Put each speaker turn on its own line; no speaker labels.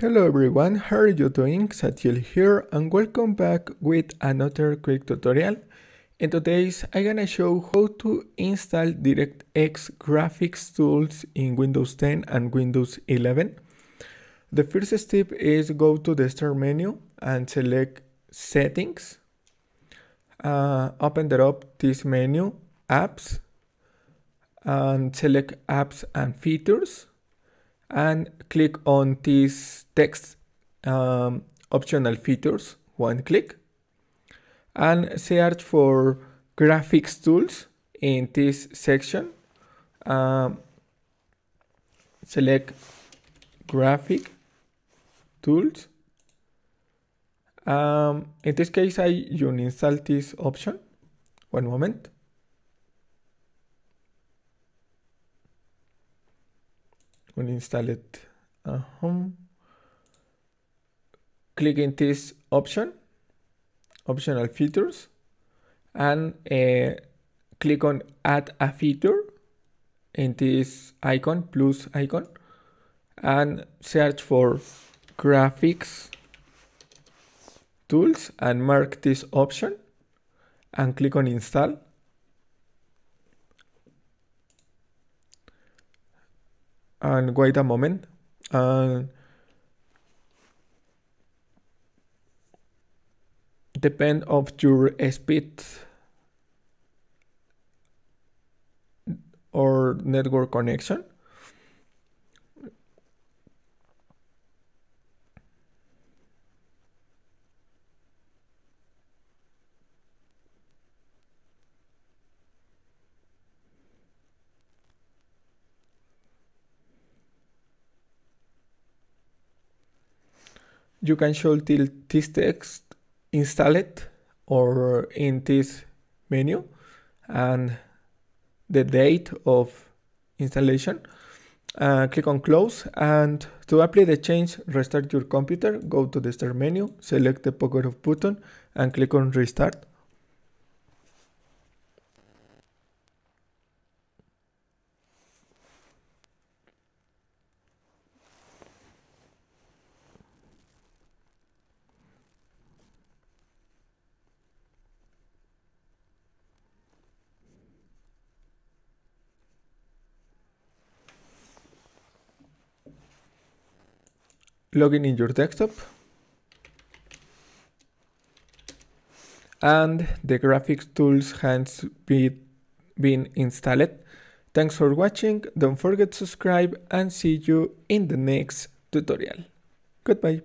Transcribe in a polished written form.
Hello everyone, how are you doing? Satiel here and welcome back with another quick tutorial. In today's I'm gonna show how to install DirectX graphics tools in Windows 10 and Windows 11. The first step is go to the start menu and select settings. Open up this menu, apps, and select apps and features. And click on this text optional features, one click, and search for graphics tools in this section. Select graphic tools. In this case, I uninstall this option. One moment. Uninstall it. Click in this option, optional features, and click on add a feature in this icon, plus icon, and search for graphics tools and mark this option and click on install. And wait a moment. Depend of your speed or network connection. You can show this text install it or in this menu and the date of installation. Click on close, and to apply the change, restart your computer. Go to the start menu, select the power off button and click on restart. Login in your desktop, and the graphics tools has been installed. Thanks for watching. Don't forget to subscribe and see you in the next tutorial. Goodbye.